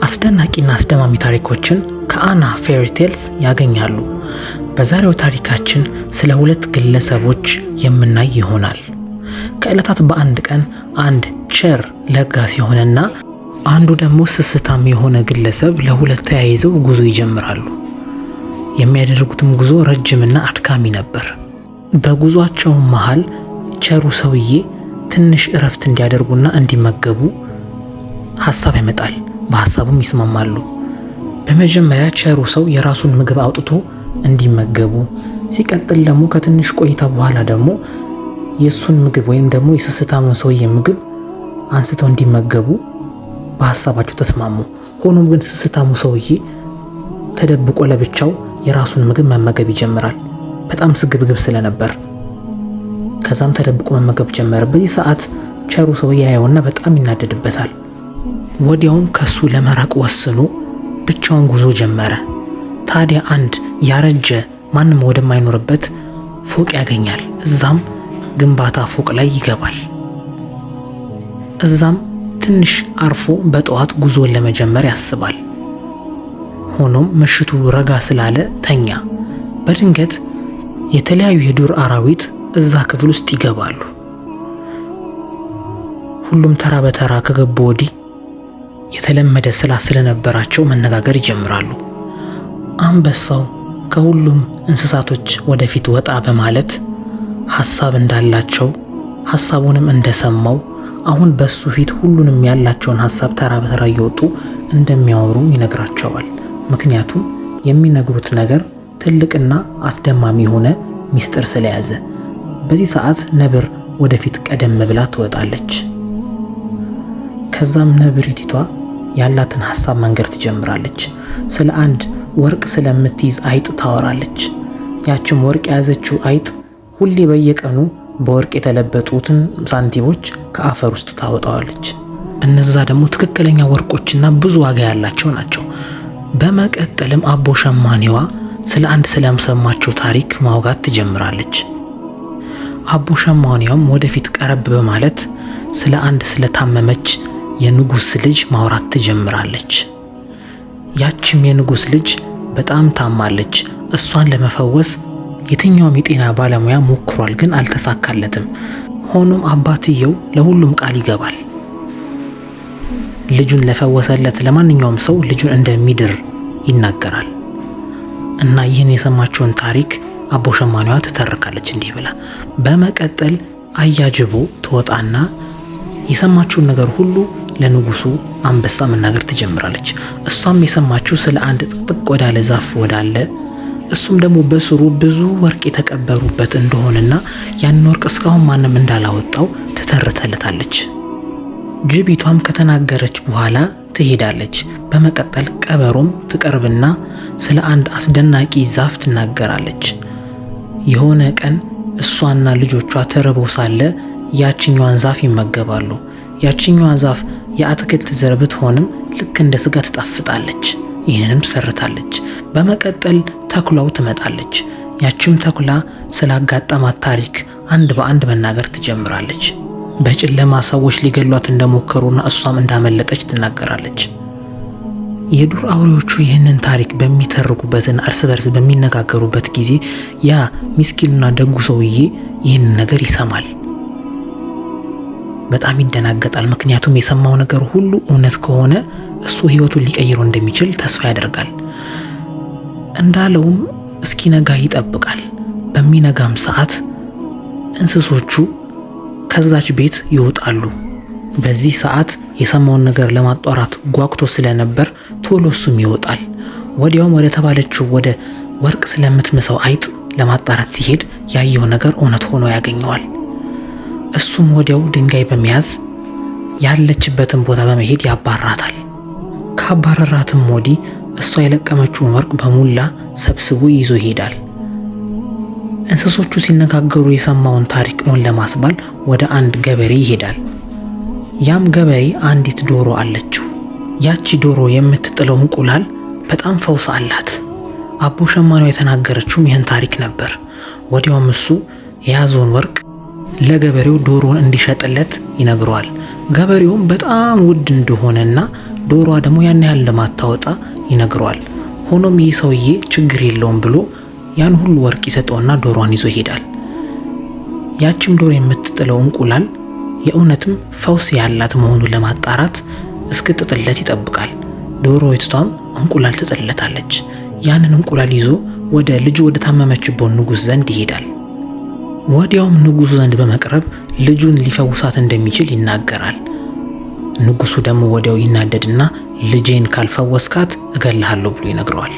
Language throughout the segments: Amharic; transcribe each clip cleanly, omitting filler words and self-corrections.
አስደናቂና አስደማሚ ታሪኮችን ከአና ፌሪ ቴልስ ያገኛሉ። በዛሬው ታሪካችን ስለ ሁለት ግለሰቦች የምናይ ይሆናል። ከዕለታት በአንድ ቀን አንድ ቸር ለጋስ የሆነና አንዱ ደግሞ ስስታም የሆነ ግለሰብ ለሁለት ተያይዘው ጉዞ ይጀምራሉ። የሚያደርጉትም ጉዞ ረጅምና አድካሚ ነበር። በጉዟቸው መሃል ቸሩ ሰውዬ ትንሽ እረፍት እንዲያደርጉና እንዲመገቡ ሐሳብ ያመጣል። በሐሳቡም ይስማማሉ። በመጀመሪያ ቸሩ ሰው የራሱን ምግብ አውጥቶ እንዲመገቡ፣ ሲቀጥል ደግሞ ከትንሽ ቆይታ በኋላ ደግሞ የሱን ምግብ ወይም ደግሞ የስስታሙን ሰውዬ ምግብ አንስተው እንዲመገቡ በሐሳባቸው ተስማሙ። ሆኖም ግን ስስታሙ ሰውዬ ተደብቆ ለብቻው የራሱን ምግብ መመገብ ይጀምራል። በጣም ስግብግብ ስለነበር ከዛም ተደብቆ መመገብ ጀመረ። በዚህ ሰዓት ቸሩ ሰውዬ ያየውና በጣም ይናደድበታል። ወዲያውም ከሱ ለመራቅ ወስኖ ብቻውን ጉዞ ጀመረ። ታዲያ አንድ ያረጀ ማንም ወደማይኖርበት ፎቅ ያገኛል። እዛም ግንባታ ፎቅ ላይ ይገባል። እዛም ትንሽ አርፎ በጠዋት ጉዞን ለመጀመር ያስባል። ሆኖም ምሽቱ ረጋ ስላለ ተኛ። በድንገት የተለያዩ የዱር አራዊት እዛ ክፍል ውስጥ ይገባሉ። ሁሉም ተራ በተራ ከገቡ ወዲህ የተለመደ ስለነበራቸው መነጋገር ይጀምራሉ። አንበሳው ከሁሉም እንስሳቶች ወደፊት ወጣ በማለት ሐሳብ እንዳላቸው ሐሳቡንም እንደሰማው አሁን በሱ ፊት ሁሉንም ያላቸውን ሐሳብ ተራ በተራ እየወጡ እንደሚያወሩ ይነግራቸዋል። ምክንያቱም የሚነግሩት ነገር ትልቅና አስደማሚ የሆነ ሚስጥር ስለያዘ። በዚህ ሰዓት ነብር ወደፊት ቀደም ብላ ትወጣለች። ከዛም ነብሪቲቷ ያላትን ሐሳብ መንገር ትጀምራለች። ስለ አንድ ወርቅ ስለምትይዝ አይጥ ታወራለች። ያችም ወርቅ የያዘችው አይጥ ሁሌ በየቀኑ በወርቅ የተለበጡትን ሳንቲሞች ከአፈር ውስጥ ታወጣዋለች። እነዛ ደግሞ ትክክለኛ ወርቆችና ብዙ ዋጋ ያላቸው ናቸው። በመቀጠልም አቦ ሸማኔዋ ስለ አንድ ስለሰማቸው ታሪክ ማውጋት ትጀምራለች። አቦ ሸማኔዋም ወደፊት ቀረብ በማለት ስለ አንድ ስለታመመች የንጉስ ልጅ ማውራት ትጀምራለች። ያችም የንጉስ ልጅ በጣም ታማለች። እሷን ለመፈወስ የትኛውም የጤና ባለሙያ ሞክሯል፣ ግን አልተሳካለትም። ሆኖም አባትየው ለሁሉም ቃል ይገባል። ልጁን ለፈወሰለት ለማንኛውም ሰው ልጁን እንደሚድር ይናገራል። እና ይህን የሰማችውን ታሪክ አቦ ሸማኔዋ ትተርካለች እንዲህ ብላ። በመቀጠል አያጅቦ ትወጣና የሰማችውን ነገር ሁሉ ለንጉሱ አንበሳ መናገር ትጀምራለች። እሷም የሰማችው ስለ አንድ ጥቅጥቅ ወዳለ ዛፍ ወዳለ እሱም ደግሞ በስሩ ብዙ ወርቅ የተቀበሩበት እንደሆነና ያን ወርቅ እስካሁን ማንም እንዳላወጣው ትተርተለታለች። ጅቢቷም ከተናገረች በኋላ ትሄዳለች። በመቀጠል ቀበሮም ትቀርብና ስለ አንድ አስደናቂ ዛፍ ትናገራለች። የሆነ ቀን እሷና ልጆቿ ተርበው ሳለ ያችኛዋን ዛፍ ይመገባሉ። ያችኛዋ ዛፍ የአትክልት ዘር ብትሆንም ልክ እንደ ስጋ ትጣፍጣለች። ይህንንም ትተርታለች። በመቀጠል ተኩላው ትመጣለች። ያችም ተኩላ ስላጋጠማት ታሪክ አንድ በአንድ መናገር ትጀምራለች። በጨለማ ሰዎች ሊገሏት እንደሞከሩና እሷም እንዳመለጠች ትናገራለች። የዱር አውሬዎቹ ይህንን ታሪክ በሚተርኩበትና እርስ በርስ በሚነጋገሩበት ጊዜ ያ ምስኪኑና ደጉ ሰውዬ ይህንን ነገር ይሰማል። በጣም ይደናገጣል። ምክንያቱም የሰማው ነገር ሁሉ እውነት ከሆነ እሱ ህይወቱን ሊቀይረው እንደሚችል ተስፋ ያደርጋል። እንዳለውም እስኪነጋ ይጠብቃል። በሚነጋም ሰዓት እንስሶቹ ከዛች ቤት ይወጣሉ። በዚህ ሰዓት የሰማውን ነገር ለማጣራት ጓጉቶ ስለነበር ቶሎ እሱም ይወጣል። ወዲያውም ወደ ተባለችው ወደ ወርቅ ስለምትመስለው አይጥ ለማጣራት ሲሄድ ያየው ነገር እውነት ሆኖ ያገኘዋል። እሱም ወዲያው ድንጋይ በመያዝ ያለችበትን ቦታ በመሄድ ያባራታል። ካባረራትም ወዲህ እሷ የለቀመችውን ወርቅ በሙላ ሰብስቦ ይዞ ይሄዳል። እንስሶቹ ሲነጋገሩ የሰማውን ታሪክ እውን ለማስባል ወደ አንድ ገበሬ ይሄዳል። ያም ገበሬ አንዲት ዶሮ አለችው። ያቺ ዶሮ የምትጥለው እንቁላል በጣም ፈውስ አላት። አቦ ሸማኔዋ የተናገረችውም ይህን ታሪክ ነበር። ወዲያውም እሱ የያዘውን ወርቅ ለገበሬው ዶሮን እንዲሸጥለት ይነግረዋል። ገበሬውም በጣም ውድ እንደሆነና ዶሮዋ ደግሞ ያን ያህል እንደማታወጣ ይነግረዋል። ሆኖም ይህ ሰውዬ ችግር የለውም ብሎ ያን ሁሉ ወርቅ ይሰጠውና ዶሮዋን ይዞ ይሄዳል። ያቺም ዶሮ የምትጥለው እንቁላል የእውነትም ፈውስ ያላት መሆኑን ለማጣራት እስክትጥለት ይጠብቃል። ዶሮይቷም እንቁላል ትጥለታለች። ያንን እንቁላል ይዞ ወደ ልጁ ወደ ታመመችበት ንጉስ ዘንድ ይሄዳል። ወዲያውም ንጉሱ ዘንድ በመቅረብ ልጁን ሊፈውሳት እንደሚችል ይናገራል። ንጉሱ ደግሞ ወዲያው ይናደድና ልጄን ካልፈወስካት እገልሃለሁ ብሎ ይነግረዋል።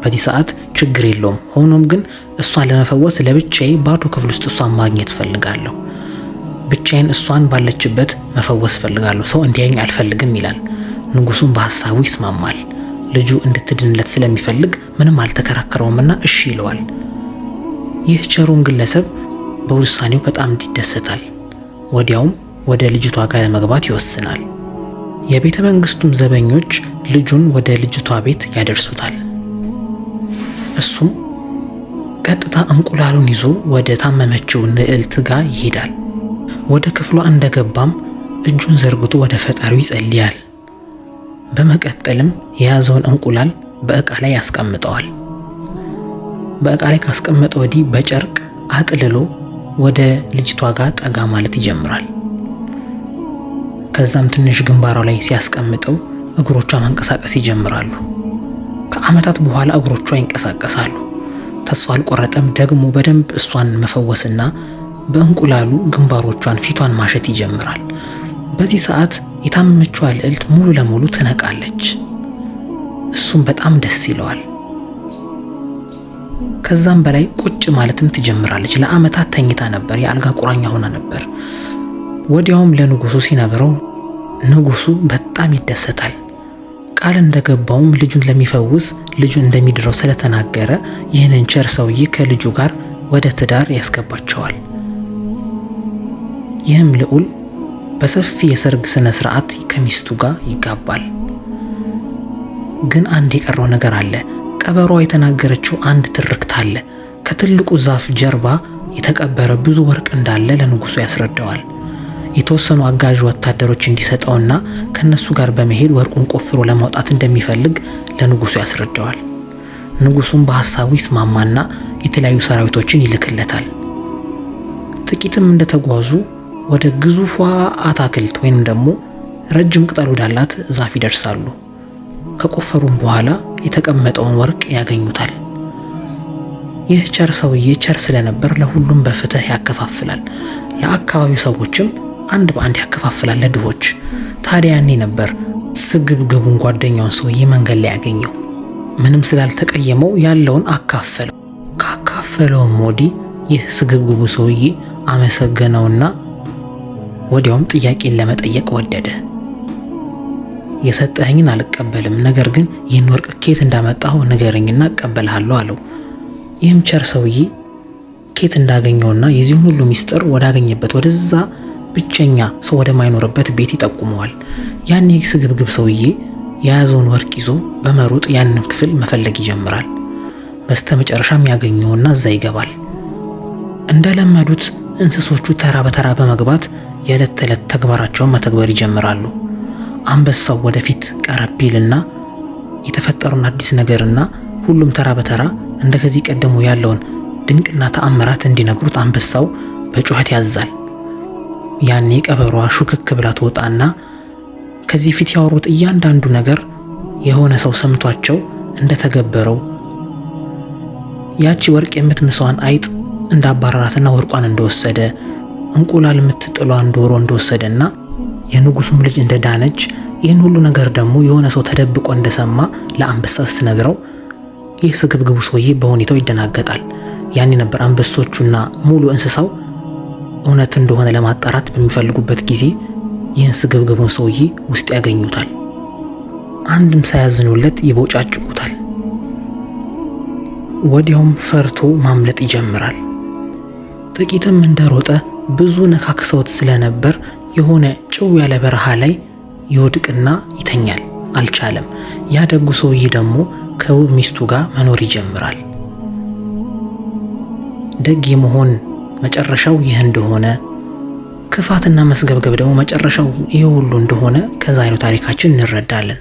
በዚህ ሰዓት ችግር የለውም፣ ሆኖም ግን እሷን ለመፈወስ ለብቻዬ ባዶ ክፍል ውስጥ እሷን ማግኘት ፈልጋለሁ፣ ብቻዬን እሷን ባለችበት መፈወስ ፈልጋለሁ፣ ሰው እንዲያየኝ አልፈልግም ይላል። ንጉሱም በሐሳቡ ይስማማል። ልጁ እንድትድንለት ስለሚፈልግ ምንም አልተከራከረውምና እሺ ይለዋል። ይህ ቸሩን ግለሰብ በውሳኔው በጣም ይደሰታል። ወዲያውም ወደ ልጅቷ ጋር ለመግባት ይወስናል። የቤተ መንግስቱም ዘበኞች ልጁን ወደ ልጅቷ ቤት ያደርሱታል። እሱም ቀጥታ እንቁላሉን ይዞ ወደ ታመመችው ልዕልት ጋር ይሄዳል። ወደ ክፍሏ እንደገባም እጁን ዘርግቶ ወደ ፈጣሪው ይጸልያል። በመቀጠልም የያዘውን እንቁላል በእቃ ላይ ያስቀምጠዋል። በእቃ ላይ ካስቀመጠ ወዲህ በጨርቅ አጥልሎ ወደ ልጅቷ ጋር ጠጋ ማለት ይጀምራል። ከዛም ትንሽ ግንባሯ ላይ ሲያስቀምጠው እግሮቿ መንቀሳቀስ ይጀምራሉ። ከዓመታት በኋላ እግሮቿ ይንቀሳቀሳሉ። ተስፋ አልቆረጠም። ደግሞ በደንብ እሷን መፈወስና በእንቁላሉ ግንባሮቿን ፊቷን ማሸት ይጀምራል። በዚህ ሰዓት የታመመችው ልዕልት ሙሉ ለሙሉ ትነቃለች። እሱም በጣም ደስ ይለዋል። ከዛም በላይ ቁጭ ማለትም ትጀምራለች። ለዓመታት ተኝታ ነበር፣ የአልጋ ቁራኛ ሆና ነበር። ወዲያውም ለንጉሱ ሲነግረው ንጉሱ በጣም ይደሰታል። ቃል እንደገባውም ልጁን ለሚፈውስ ልጁን እንደሚድረው ስለተናገረ ይህንን ቸር ሰውዬ ከልጁ ጋር ወደ ትዳር ያስገባቸዋል። ይህም ልዑል በሰፊ የሰርግ ስነ ስርዓት ከሚስቱ ጋር ይጋባል። ግን አንድ የቀረው ነገር አለ። ቀበሯ የተናገረችው አንድ ትርክት አለ። ከትልቁ ዛፍ ጀርባ የተቀበረ ብዙ ወርቅ እንዳለ ለንጉሱ ያስረዳዋል። የተወሰኑ አጋዥ ወታደሮች እንዲሰጠውና ከነሱ ጋር በመሄድ ወርቁን ቆፍሮ ለማውጣት እንደሚፈልግ ለንጉሱ ያስረዳዋል። ንጉሱም በሐሳቡ ይስማማና የተለያዩ ሰራዊቶችን ይልክለታል። ጥቂትም እንደተጓዙ ወደ ግዙፏ አታክልት ወይንም ደግሞ ረጅም ቅጠል ወዳላት ዛፍ ይደርሳሉ። ከቆፈሩም በኋላ የተቀመጠውን ወርቅ ያገኙታል። ይህ ቸር ሰውዬ ቸር ስለነበር ለሁሉም በፍትህ ያከፋፍላል። ለአካባቢው ሰዎችም አንድ በአንድ ያከፋፍላል ለድሆች። ታዲያ ያኔ ነበር ስግብግቡን ጓደኛውን ሰውዬ መንገድ ላይ ያገኘው። ምንም ስላልተቀየመው ያለውን አካፈለው። ካካፈለውም ወዲህ ይህ ስግብግቡ ሰውዬ አመሰገነውና ወዲያውም ጥያቄን ለመጠየቅ ወደደ። የሰጠኸኝን አልቀበልም፣ ነገር ግን ይህን ወርቅ ኬት እንዳመጣው ንገረኝና እቀበልሃለሁ አለው። ይህም ቸር ሰውዬ ኬት እንዳገኘውና የዚህን ሁሉ ሚስጥር ወዳገኘበት ወደዛ ብቸኛ ሰው ወደማይኖርበት ቤት ይጠቁመዋል። ያን ስግብግብ ሰውዬ የያዘውን ወርቅ ይዞ በመሮጥ ያንን ክፍል መፈለግ ይጀምራል። በስተመጨረሻም ያገኘውና እዛ ይገባል። እንደለመዱት እንስሶቹ ተራ በተራ በመግባት የዕለት ተዕለት ተግባራቸውን መተግበር ይጀምራሉ። አንበሳው ወደፊት ቀረብ ይልና የተፈጠረውን አዲስ ነገርና ሁሉም ተራ በተራ እንደከዚህ ቀደሙ ያለውን ድንቅና ተአምራት እንዲነግሩት አንበሳው በጩኸት ያዛል። ያኔ ቀበሮዋ ሹክክ ብላ ትወጣና ከዚህ ፊት ያወሩት እያንዳንዱ ነገር የሆነ ሰው ሰምቷቸው እንደተገበረው ያቺ ወርቅ የምትምሰዋን አይጥ እንዳባረራትና ወርቋን እንደወሰደ እንቁላል የምትጥሏን ዶሮ እንደወሰደና የንጉሱም ልጅ እንደዳነች ይህን ሁሉ ነገር ደግሞ የሆነ ሰው ተደብቆ እንደሰማ ለአንበሳ ስትነግረው ይህ ስግብግቡ ሰውዬ በሁኔታው ይደናገጣል። ያኔ ነበር አንበሶቹና ሙሉ እንስሳው እውነት እንደሆነ ለማጣራት በሚፈልጉበት ጊዜ ይህን ስግብግቡን ሰውዬ ውስጥ ያገኙታል። አንድም ሳያዝኑለት ይቦጫጭቁታል። ወዲያውም ፈርቶ ማምለጥ ይጀምራል። ጥቂትም እንደሮጠ ብዙ ነካክሰውት ስለነበር የሆነ ጭው ያለ በረሃ ላይ ይወድቅና ይተኛል። አልቻለም። ያ ደጉ ሰውዬ ደግሞ ከውብ ሚስቱ ጋር መኖር ይጀምራል። ደግ የመሆን መጨረሻው ይህ እንደሆነ ክፋትና መስገብገብ ደግሞ መጨረሻው ይህ ሁሉ እንደሆነ ከዛሬው ታሪካችን እንረዳለን።